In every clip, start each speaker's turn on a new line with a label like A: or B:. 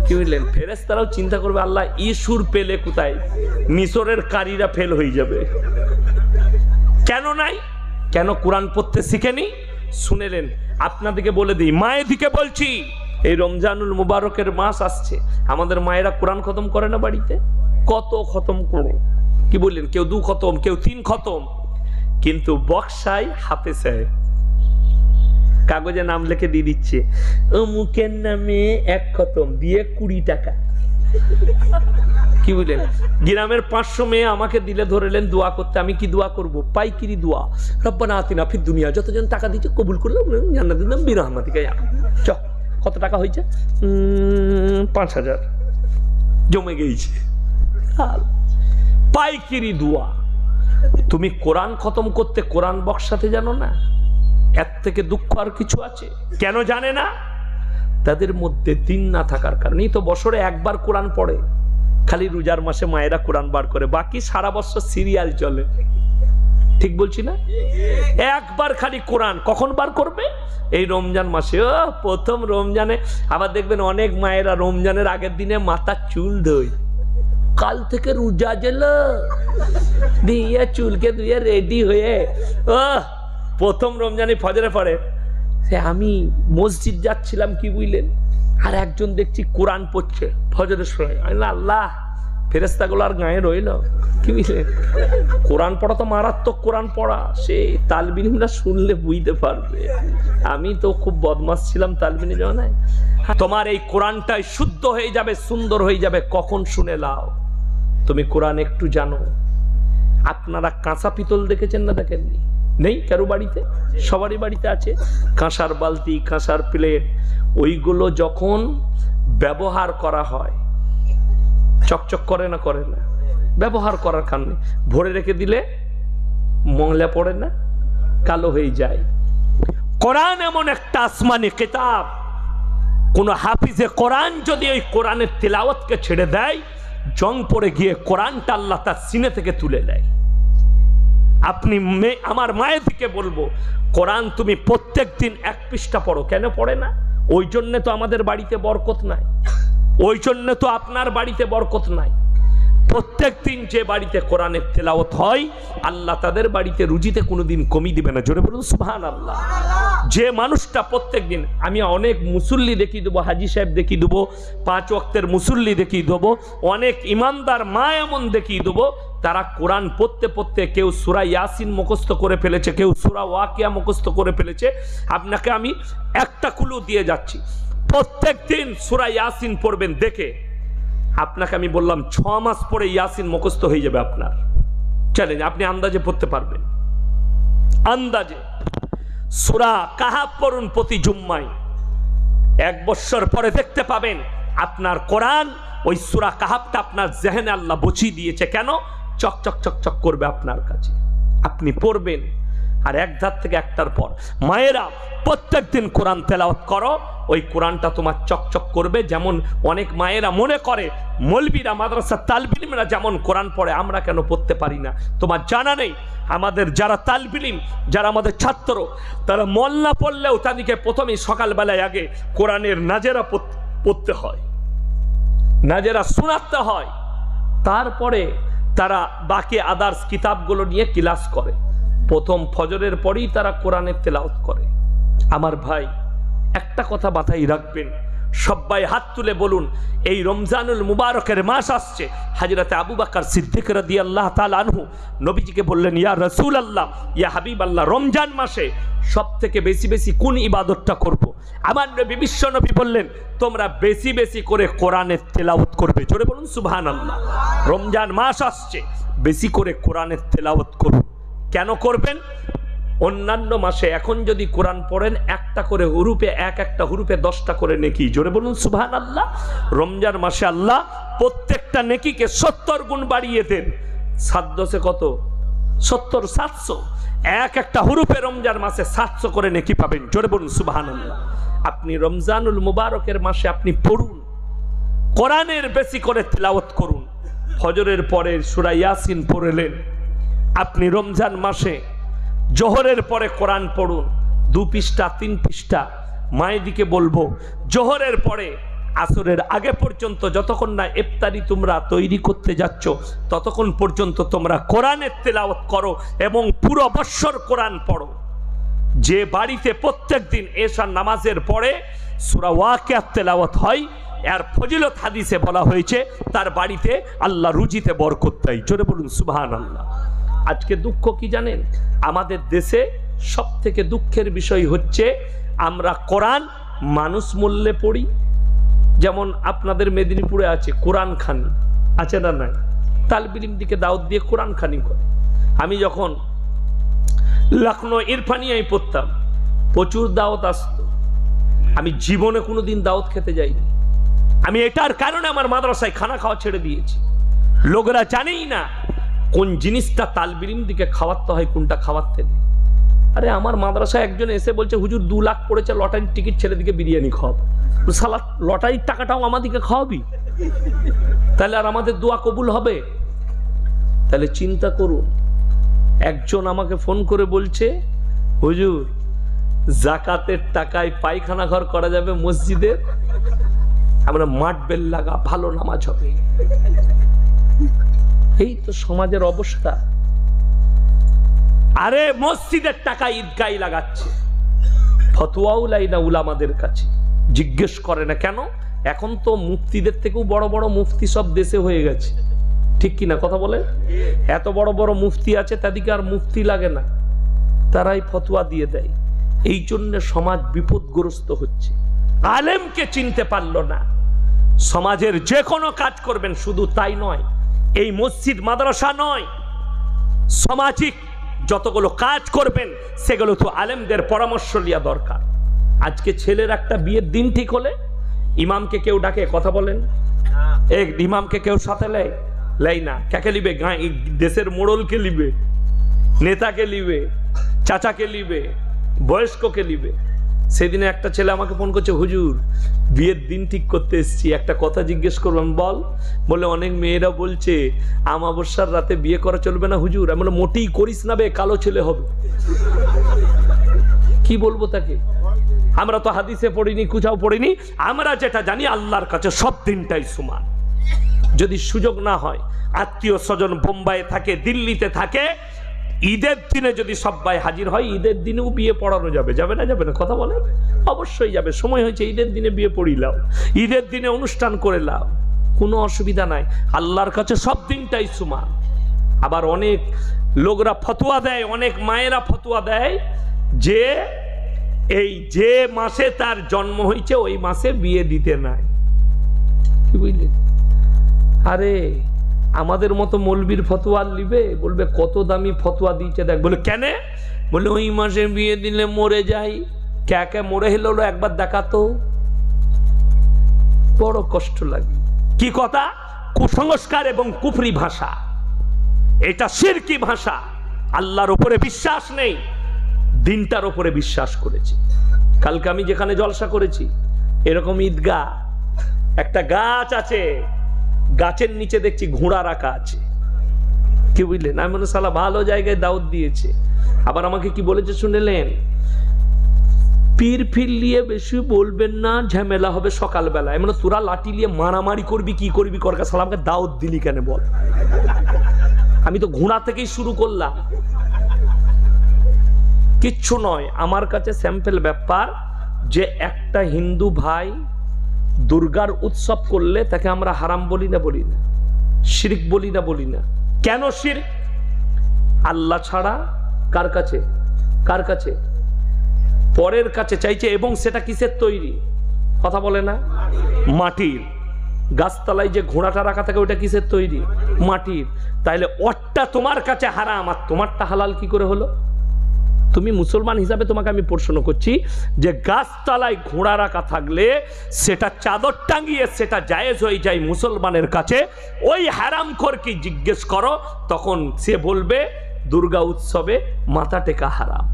A: কি বুঝলেন? ফেরেশতারাও চিন্তা করবে আল্লাহ ই সুর পেলে কোথায়, মিশরের কারীরা ফেল হয়ে যাবে। কেন নাই? কেন কোরআন পড়তে শিখেনি? শুনেলেন? আপনাদেরকে বলে দিই, মায়েদিকে বলছি, এই রমজানুল মুবারকের মাস আসছে, আমাদের মায়েরা কোরআন খতম করে না বাড়িতে? কত খতম করে, কি বললেন? কেউ 2 খতম, কেউ 3 খতম, কিন্তু বক্সায় হাফেজ কাগজে নাম লিখে দিয়ে দিচ্ছে, অমুকের নামে 1 খতম, দিয়ে 20 টাকা। কি বুঝলেন? গ্রামের 500 মেয়ে আমাকে দিলে ধরেলেন দোয়া করতে, আমি কি দোয়া করব? পাইকিরি দোয়া, রব্বানা আতিনা ফিদ দুনিয়া, যতজন টাকা দিচ্ছে কবুল করলাম, জান্নাত দিলাম বিরহমাতিকা। চ কত টাকা হয়েছে? 5000 জমে গেছে। পাইকিরি দোয়া। তুমি কোরআন খতম করতে কোরআন বক্সাতে জানো না? এর থেকে দুঃখ আর কিছু আছে? কেন জানে না? তাদের মধ্যে দিন না থাকার কারণেই তো বছরে একবার কোরআন পড়ে, খালি রোজার মাসে মায়েরা কোরআন বার করে, বাকি সারা বছর সিরিয়াল চলে। ঠিক বলছি না? একবার খালি কোরআন কখন বার করবে? এই রমজান মাসে। প্রথম রমজানে আবার দেখবেন অনেক মায়েরা রমজানের আগের দিনে মাথার চুল ধোয়, কাল থেকে রোজা জেল দিয়ে চুলকে ধুয়ে রেডি হয়ে প্রথম রমজানে ফজরে পড়ে। সে আমি মসজিদ যাচ্ছিলাম, কি বুঝলেন, আর একজন দেখছি কোরআন পড়ছে ফজরের সময়। আল্লাহ, ফেরেশতাগুলো আর গায়ে রইল? কি বুঝলেন? কোরআন পড়া তো মারাত্মক কোরআন পড়া, সে তালবিনরা শুনলে বুঝতে পারবে। আমি তো খুব বদমাস ছিলাম তালবিনে জানাই। তোমার এই কোরআনটাই শুদ্ধ হয়ে যাবে, সুন্দর হয়ে যাবে কখন শুনে লাও। তুমি কোরআন একটু জানো। আপনারা কাঁচা পিতল দেখেছেন না? দেখেননি? নেই কারো বাড়িতে? সবারই বাড়িতে আছে কাঁসার বালতি, কাঁসার প্লেট। ওইগুলো যখন ব্যবহার করা হয় চকচক করে না? করে না? ব্যবহার করার কারণে ভরে রেখে দিলে ময়লা পড়ে না, কালো হয়ে যায়। কোরআন এমন একটা আসমানি কিতাব, কোন হাফিজে কোরআন যদি ওই কোরআনের তিলাওয়াতকে ছেড়ে দেয়, জং পড়ে গিয়ে কোরআনটা আল্লাহ তার সিনে থেকে তুলে দেয়। আপনি আমার মায়ের দিকে বলবো, কোরআন তুমি প্রত্যেক দিন 1 পৃষ্ঠা পড়ো। কেন পড়ে না? ওই জন্য তো আমাদের বাড়িতে বরকত নাই, ওই জন্য তো আপনার বাড়িতে বরকত নাই। প্রত্যেক দিন যে বাড়িতে কোরআনের তেলাওয়াত হয়, আল্লাহ তাদের বাড়িতে রুজিতে কোনোদিন কমি দিবে না। জোরে বলুন সুবহানাল্লাহ। যে মানুষটা প্রত্যেক দিন, আমি অনেক মুসল্লি দেখিয়ে দেবো, হাজি সাহেব দেখিয়ে দেবো, 5 ওয়াক্তের মুসল্লি দেখিয়ে দেবো, অনেক ইমানদার মা এমন দেখিয়ে দেবো, তারা কোরআন পড়তে পড়তে কেউ সূরা ইয়াসিন মুখস্থ করে ফেলেছে, কেউ সূরা ওয়াকিয়া মুখস্থ করে ফেলেছে। আপনাকে আমি একটা ক্লু দিয়ে যাচ্ছি, প্রত্যেক দিন সূরা ইয়াসিন পড়বেন, দেখে আপনাকে আমি বললাম 6 মাস পরে ইয়াসিন মুখস্থ হয়ে যাবে আপনার। চ্যালেঞ্জ, আপনি আন্দাজে পড়তে পারবেন। আন্দাজে সূরা কাহাফ পড়ুন প্রতি জুম্মায়, 1 বছর পরে দেখতে পাবেন আপনার কোরআন ওই সূরা কাহাফটা আপনার জেহেনে আল্লাহ বসিয়ে দিয়েছে। কেন? চকচক চকচক করবে আপনার কাছে, আপনি পড়বেন। আর এক ধার থেকে একটার পর মায়েরা প্রত্যেক দিন কোরআন তেলাওয়াত করো, ওই কোরআনটা তোমার চকচক করবে। যেমন অনেক মায়েরা মনে করে মৌলবীরা, মাদ্রাসা তালবিল ইলমরা যেমন কোরআন পড়ে, আমরা কেন পড়তে পারি না? তোমার জানা নেই, আমাদের যারা তালবিল ইলম, যারা আমাদের ছাত্র, তারা মোল্লা পড়লেও তাদেরকে প্রথমেই সকালবেলায় আগে কোরআনের নাজেরা পড়তে হয়, নাজেরা শোনাতে হয়, তারপরে তারা বাকি আদার্স কিতাবগুলো নিয়ে ক্লাস করে। প্রথম ফজরের পরেই তারা কোরআনের তেলাওয়াত করে। আমার ভাই, একটা কথা মাথায় রাখবেন, সবাই হাত তুলে বলুন, এই রমজানুল মুবারকের মাস আসছে। হযরত আবু বকর সিদ্দিক রাদিয়াল্লাহু তাআলা আনহু নবীজিকে বললেন, ইয়া রাসূলুল্লাহ, ইয়া হাবিবাল্লাহ, রমজান মাসে সবথেকে বেশি বেশি কোন ইবাদতটা করব? আমার নবী বিশ্ব নবী বললেন, তোমরা বেশি বেশি করে কোরআনের তেলাওয়াত করবে। জোরে বলুন সুবহানাল্লাহ। রমজান মাস আসছে, বেশি করে কোরআনের তেলাওয়াত করুন। কেন করবেন? অন্যান্য মাসে এখন যদি কোরআন পড়েন একটা করে হুরুফে, একটা হুরুফে 10টা করে নেকি। জোরে বলুন সুবহানাল্লাহ। রমজান মাসে আল্লাহ প্রত্যেকটা নেকিকে 70 গুণ বাড়িয়ে দেন। 7 10 কত? 70, 700। একটা হুরুফে রমজান মাসে 700 করে নেকি পাবেন। জোরে বলুন সুবহানাল্লাহ। আপনি রমজানুল মুবারকের মাসে আপনি পড়ুন, কোরআনের বেশি করে তেলাওয়াত করুন। ফজরের পরে সূরা ইয়াসিন পড়লেন, আপনি রমজান মাসে জোহরের পরে কোরআন পড়ুন, 2 পৃষ্ঠা 3 পৃষ্ঠা মায়েদিকে বলবো, জোহরের পরে আসরের আগে পর্যন্ত যতক্ষণ না ইফতারি তোমরা তৈরি করতে যাচ্ছ ততক্ষণ পর্যন্ত তোমরা কোরআনের তেলাওয়াত করো এবং পুরো বৎসর কোরআন পড়ো। যে বাড়িতে প্রত্যেক দিন এশার নামাজের পরে সূরা ওয়াকিয়া তেলাওয়াত হয়, এর ফজিলত হাদিসে বলা হয়েছে তার বাড়িতে আল্লাহ রুজিতে বরকত দেয়। জোরে বলুন সুবহানাল্লাহ। আজকে দুঃখ কি জানেন? আমাদের দেশে সব থেকে দুঃখের বিষয় হচ্ছে আমরা কোরআন মানুষ মূল্যে পড়ি। যেমন আপনাদের মেদিনীপুরে আছে কোরআন খানি, আছে না নাই? তালবিল ইলম দিকে দাওয়াত দিয়ে কোরআন খানি করে। আমি যখন লখনৌ ইরফানিয়ায় পড়তাম প্রচুর দাওয়াত আসতো, আমি জীবনে কোনোদিন দাওয়াত খেতে যাইনি। আমি এটার কারণে আমার মাদ্রাসায় খানা খাওয়া ছেড়ে দিয়েছি। লোকেরা জানেই না কোন জিনিসটা তালবিল ইলম দিকে খাওয়াতে হয়, কোনটা খাওয়াতে নেই। আরে আমার মাদ্রাসায় একজন এসে বলছে, হুজুর 2 লাখ পড়েছে লটারির টিকিট, ছেলেদিকে বিরিয়ানি খাওয়াবো। শালা লটারির টাকাটাও আমাদেরকে খাওয়াবি? তাহলে আর আমাদের দোয়া কবুল হবে? তাহলে চিন্তা করুন। একজন আমাকে ফোন করে বলছে, হুজুর জাকাতের টাকায় পায়খানা ঘর করা যাবে মসজিদে, আমরা মাঠ বেল লাগা, ভালো নামাজ হবে। এই তো সমাজের অবস্থা। আরে মসজিদের টাকা ঈদগায় লাগাচ্ছে, ফতোয়াও লাই না উলামাদের কাছে, জিজ্ঞেস করে না কেন? এখন তো মুফতিদের থেকেও বড় বড় মুফতি সব দেশে হয়ে গেছে, ঠিক কিনা কথা বলে? এত বড় বড় মুফতি আছে, তাদেরকে আর মুফতি লাগে না, তারাই ফতোয়া দিয়ে দেয়। এই জন্য সমাজ বিপদগ্রস্ত হচ্ছে। আলেমকে চিনতে পারলো না। সমাজের যে কোনো কাজ করবেন, শুধু তাই নয়, এই মসজিদ মাদ্রাসা নয়, সামাজিক যতগুলো কাজ করবেন সেগুলো তো আলেমদের পরামর্শ নেওয়া দরকার। আজকে ছেলের একটা বিয়ের দিন ঠিক হলে ইমামকে কেউ ডাকে, কথা বলেন? এক ইমামকে কেউ সাথে লেয় না। কাকে লিবে? দেশের মোড়লকে লিবে, নেতাকে লিবে, চাচাকে লিবে, বয়স্ককে লিবে। সেদিনে একটা ছেলে আমাকে ফোন করছে, হুজুর বিয়ের দিন ঠিক করতে এসেছি, একটা কথা জিজ্ঞেস করলাম। বল। বলে অনেক মেয়েরা বলছে আমাবস্যার রাতে বিয়ে করা চলবে না হুজুর। আমি বললাম মোটেই করিস না বে, কালো ছেলে হবে। কি বলবো তাকে? আমরা তো হাদিসে পড়িনি, কোথাও পড়িনি। আমরা যেটা জানি আল্লাহর কাছে সব দিনটাই সমান। যদি সুযোগ না হয়, আত্মীয় স্বজন বোম্বাইয়ে থাকে, দিল্লিতে থাকে, ঈদের দিনে যদি সবাই হাজির হয়, ঈদের দিনেও বিয়ে পড়ানো যাবে। যাবে না? যাবে না? কথা বলে অবশ্যই যাবে। সময় হয়েছে, ঈদের দিনে বিয়ে পড়িলাও, ঈদের দিনে অনুষ্ঠান করে লাও, কোনো অসুবিধা নাই। আল্লাহর কাছে সব দিনটাই সমান। আবার অনেক লোকরা ফতোয়া দেয়, অনেক মায়েরা ফতোয়া দেয় যে এই যে মাসে তার জন্ম হয়েছে ওই মাসে বিয়ে দিতে নাই। কি বুঝলেন? আরে আমাদের মতো মৌলবীর ফতোয়া লিবে, বলবে কত দামি ফতোয়া দিয়েছে দেখ। বলে কেন? বলে ওই মাসে বিয়ে দিলে মরে যাই। কে মরে হলো একবার দেখাতো, বড় কষ্ট লাগে। কি কথা? কুসংস্কার এবং কুফরি ভাষা, এটা শিরকি ভাষা। আল্লাহর উপরে বিশ্বাস নেই, দিনটার উপরে বিশ্বাস করেছে। কালকে আমি যেখানে জলসা করেছি, এরকম ঈদগাহ একটা গাছ আছে, গাছের নিচে দেখছি ঘোড়া রাখা আছে। কি বুঝলেন? আমি মনে সালা ভালো জায়গায় দাওয়াত দিয়েছে। আবার আমাকে কি বলেছে শুনলেন? পীর ফির নিয়ে বেশি বলবেন না, ঝামেলা হবে সকালবেলা। এমন তোরা লাঠি নিয়ে মারামারি করবি, কি করবি করকা, সালামকে দাওয়াত দিলি কেন বল? আমি তো ঘোড়া থেকেই শুরু করলাম। কিচ্ছু নয়, আমার কাছে স্যাম্পল ব্যাপার যে একটা হিন্দু ভাই দুর্গার উৎসব করলে তাকে আমরা হারাম বলি না, বলি না, শিরক বলি না, বলি না। কেন শিরক? আল্লাহ ছাড়া কার কাছে? কার কাছে? পরের কাছে চাইছে। এবং সেটা কিসের তৈরি? কথা বলে না? মাটির। গাছতলায় যে ঘোড়াটা রাখা থাকে ওটা কিসের তৈরি? মাটির। তাইলে ওরটা তোমার কাছে হারাম আর তোমারটা হালাল কি করে হলো? তুমি মুসলমান হিসাবে তোমাকে আমি প্রশ্ন করছি যে গাছতলায় ঘোড়া রাখা থাকলে সেটা চাদর টাঙিয়ে সেটা জায়েজ হয়ে যায় মুসলমানের কাছে, ওই হারামখোরকে জিজ্ঞেস করো, তখন সে বলবে দুর্গা উৎসবে মাথা টেকা হারাম,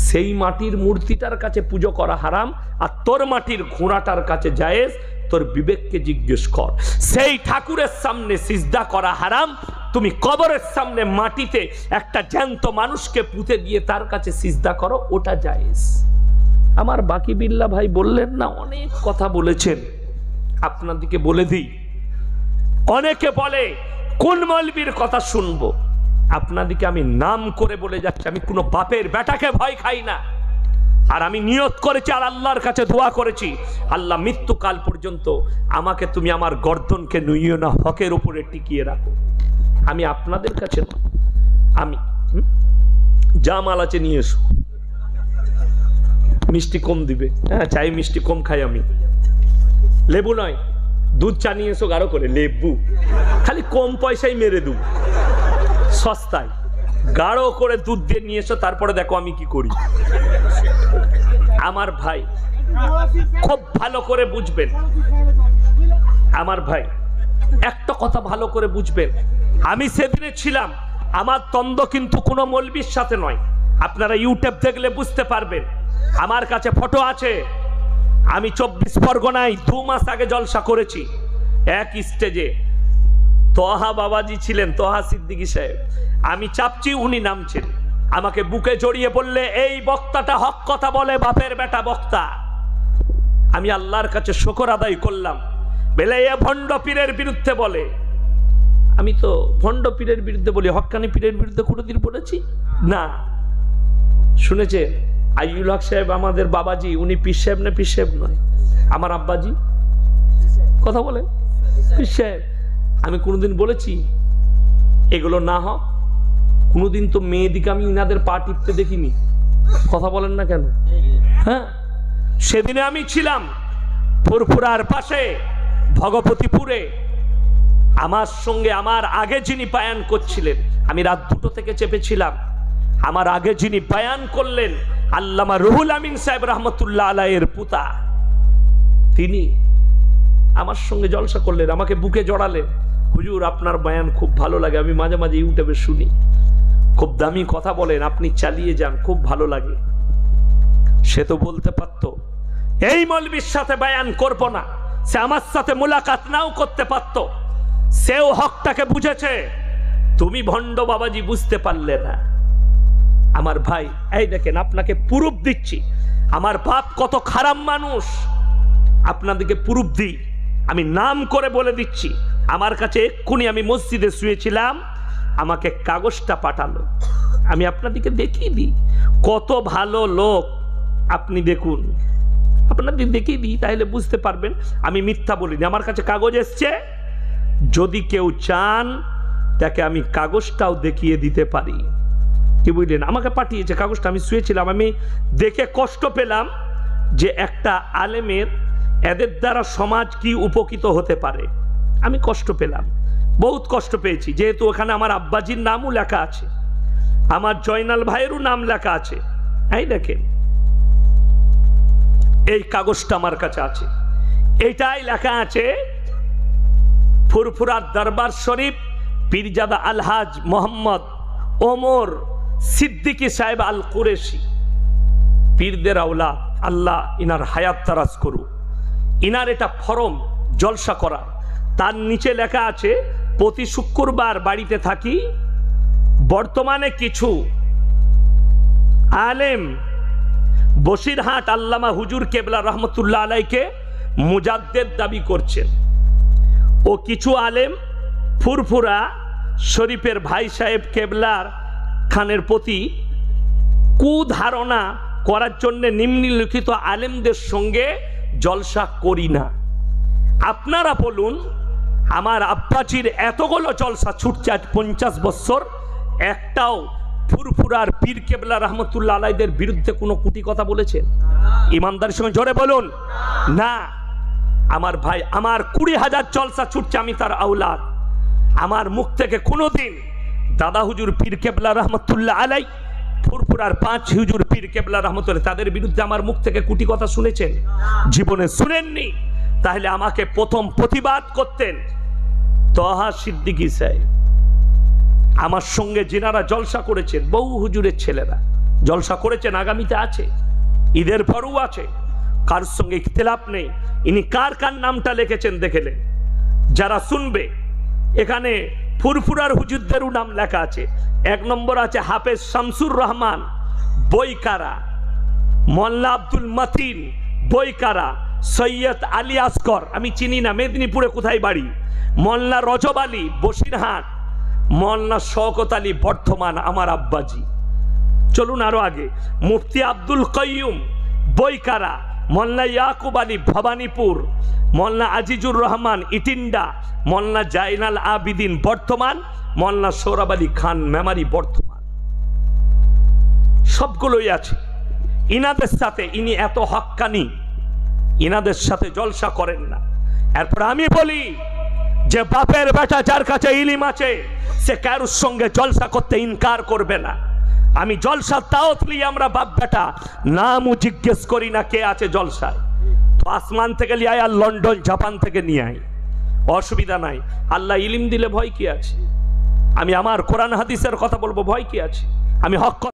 A: সেই মাটির মূর্তিটার কাছে পুজো করা হারাম, আর তোর মাটির ঘোড়াটার কাছে জায়েজ। তোর বিবেককে জিজ্ঞেস কর। সেই ঠাকুরের সামনে সিজদা করা হারাম, তুমি কবরের সামনে মাটিতে একটা জ্যান্ত মানুষকে পুঁতে দিয়ে তার কাছে সিজদা করো, ওটা জায়েজ। আমার বাকি বিল্লাহ ভাই বললেন না, অনেক কথা বলেছেন, আপনাদেরকে বলে দিই। অনেকে বলে কোন মৌলবীর কথা শুনবো, আপনাদেরকে আমি নাম করে বলে যাচ্ছি, আমি কোনো বাপের বেটাকে ভয় খাই না। আর আমি নিয়ত করেছি আর আল্লাহর কাছে দোয়া করেছি, আল্লাহ মৃত্যুকাল পর্যন্ত আমাকে তুমি আমার গর্দনকে নুইও না, হকের উপরে টিকিয়ে রাখো। আমি আপনাদের কাছে না, আমি যা মাল আছে নিয়ে এসো, মিষ্টি কম দিবে, হ্যাঁ চাই মিষ্টি কম খাই আমি, লেবু নয় দুধ চা নিয়ে এসো গাঢ় করে, লেবু খালি কম পয়সায় মেরে দেব, সস্তায় গাঢ় করে দুধ দিয়ে নিয়ে এসো, তারপরে দেখো আমি কি করি। আমার ভাই খুব ভালো করে বুঝবেন, আমার ভাই একটা কথা ভালো করে বুঝবেন, আমি সেদিনে ছিলাম, আমার দ্বন্দ্ব কিন্তু কোনো মৌলবীর সাথে নয়। আপনারা ইউটিউব দেখলে বুঝতে পারবেন, আমার কাছে ফটো আছে। আমি 24 পরগনায় 2 মাস আগে জলসা করেছি, এক স্টেজে তোহা বাবাজি ছিলেন, তোহা সিদ্দিকী সাহেব, আমি চাপছি, উনি নামছেন, আমাকে বুকে জড়িয়ে বললে এই বক্তাটা হক কথা বলে, বাপের বেটা বক্তা। আমি আল্লাহর কাছে শুকর আদায় করলাম, বলে এ ভণ্ড পীরের বিরুদ্ধে বলে। আমি তো ভণ্ড পীরের বিরুদ্ধে বলি, হক্কানি পীরের বিরুদ্ধে কোনোদিন বলেছি না। শুনেছে আইয়ুল হক সাহেব আমাদের বাবাজি, উনি পীর সাহেব না, পীর সাহেব নয়, আমার আব্বাজি, কথা বলেন পীর সাহেব। আমি কোনোদিন বলেছি এগুলো না হোক? কোনোদিন তো মেয়েদিকে আমি ইনাদের পা টিপতে দেখিনি, কথা বলেন না কেন? হ্যাঁ, সেদিনে আমি ছিলাম ফুরফুরার পাশে ভগবতীপুরে, আমার সঙ্গে আমার আগে যিনি বায়ান করছিলেন, আমি রাত 2টো থেকে চেপেছিলাম, আমার আগে যিনি বায়ান করলেন আল্লামা রুহুল আমিন সাহেব রহমতুল্লাহ আলাইহির পুতা, তিনি আমার সঙ্গে জলসা করলেন, আমাকে বুকে জড়ালেন, হুজুর আপনার বায়ান খুব ভালো লাগে, আমি মাঝে মাঝে ইউটিউবে শুনি, খুব দামি কথা বলেন, আপনি চালিয়ে যান, খুব ভালো লাগে। সে তো বলতে পারত এই মৌলবীর সাথে বায়ান করব না, সে আমার সাথে মুলাকাত নাও করতে পারত, সেও হকটাকে বুঝেছে, তুমি ভণ্ড বাবাজি বুঝতে পারলে না। আমার ভাই এই দেখেন, আপনাকে প্রুফ দিচ্ছি, আমার বাপ কত খারাপ মানুষ, আপনাদেরকে প্রুফ দিই, আমি নাম করে বলে দিচ্ছি। আমার কাছে এক্ষুনি, আমি মসজিদে শুয়েছিলাম, আমাকে কাগজটা পাঠালো, আমি আপনাদেরকে দেখিয়ে দিই, কত ভালো লোক, আপনি দেখুন, আপনাদের দেখিয়ে দিই, তাহলে বুঝতে পারবেন আমি মিথ্যা বলিনি। আমার কাছে কাগজ এসছে, যদি কেউ চান তাকে আমি কাগজটাও দেখিয়ে দিতে পারি, কি বুঝলেন? আমাকে পাঠিয়েছে কাগজটা, আমি শুয়েছিলাম, আমি দেখে কষ্ট পেলাম যে একটা আলেমের এদের দ্বারা সমাজ কি উপকৃত হতে পারে, আমি কষ্ট পেলাম, বহুত কষ্ট পেয়েছি, যেহেতু ওখানে আমার আব্বাজির নামও লেখা আছে, আমার জয়নাল ভাইয়েরও নাম লেখা আছে। এই দেখেন এই কাগজটা আমার কাছে আছে, এইটাই লেখা আছে ফুরফুরার দরবার শরীফ পীরজাদা আলহাজ মোহাম্মদ ওমর সিদ্দিকী সাহেব আল কুরেশি, পীরদের আওলাদ, আল্লাহ ইনার হায়াত তারাজ করুক। ইনার এটা ফরম জলসা করা, তার নিচে লেখা আছে প্রতি শুক্রবার বাড়িতে থাকি, বর্তমানে কিছু আলেম বসিরহাট আল্লামা হুজুর কেবলা রহমতুল্লাহ আলাইকে মুজাদ্দেদ দাবি করছেন, ও কিছু আলেম ফুরফুরা শরীফের ভাই সাহেব কেবলার খানের প্রতি কুধারণা করার জন্য নিম্নলিখিত আলেমদের সঙ্গে জলসা করি না। আপনারা বলুন, আমার আব্বাজির এতগুলো জলসা ছুটছে আজ 50 বছর, একটাও ফুরফুরার পীর কেবলা রহমতুল্লাহ আলাইদের বিরুদ্ধে কোনো কুটি কথা বলেছেন? ইমানদারের সঙ্গে জোরে বলুন না। আমার ভাই, আমার 20,000 জলসা ছুটছে, আমি তার আওলাদ, আমার মুখ থেকে কোনোদিন দাদা হুজুর পীর কেবলা রহমতুল্লাহ আলাই, ফুরফুরার 5 হুজুর পীর কেবলা রহমতুল্লাহ, তাদের বিরুদ্ধে আমার মুখ থেকে কুটি কথা শুনেছেন? জীবনে শুনেননি। তাহলে আমাকে প্রথম প্রতিবাদ করতেন তোহা সিদ্দিকী সাহেব। আমার সঙ্গে যিনারা জলসা করেছেন, বহু হুজুরের ছেলেরা জলসা করেছেন, আগামীতে আছে, ঈদের পরও আছে, কার সঙ্গে ইখতিলাফ নেই। ইনি কার কার নামটা লিখেছেন দেখেলেন, যারা শুনবে, এখানে ফুরফুরার হুজুরদেরও নাম লেখা আছে। 1 নম্বর আছে হাফেজ শামসুর রহমান, বইকারা। মোল্লা আব্দুল মতিন, বইকারা। সৈয়দ আলী আসগর, আমি চিনি না, মেদিনীপুরে কোথায় বাড়ি। মোল্লা রজব আলী, বসিরহাট। মোল্লা শওকত আলী, বর্ধমান, আমার আব্বাজি। চলুন আরো আগে। মুফতি আব্দুল কয়ুম, বইকারা। মোল্লা ইয়াকুব আলী, ভবানীপুর। মোল্লা আজিজুর রহমান, ইটিন্ডা। মোল্লা জাইনাল আবিদিন, বর্ধমান। মোল্লা সৌরভ আলী খান, মেমারি, বর্ধমান। সবগুলোই আছে। ইনাদের সাথে, ইনি এত হক্কানি, ইনাদের সাথে জলসা করেন না। এরপর আমি বলি যে বাপের বেটা যার কাছে ইলিম আছে সে কারোর সঙ্গে জলসা করতে ইনকার করবে না। আমি জলসা দাওয়াত নিয়ে আমরা বাপ বেটা নামও জিজ্ঞেস করি না কে আছে জলসায়। তো আসমান থেকে নিয়ে আয় আর লন্ডন জাপান থেকে নিয়ে আয়, অসুবিধা নাই। আল্লাহ ইলিম দিলে ভয় কি আছে? আমি আমার কোরআন হাদিসের কথা বলবো, ভয় কি আছে? আমি হক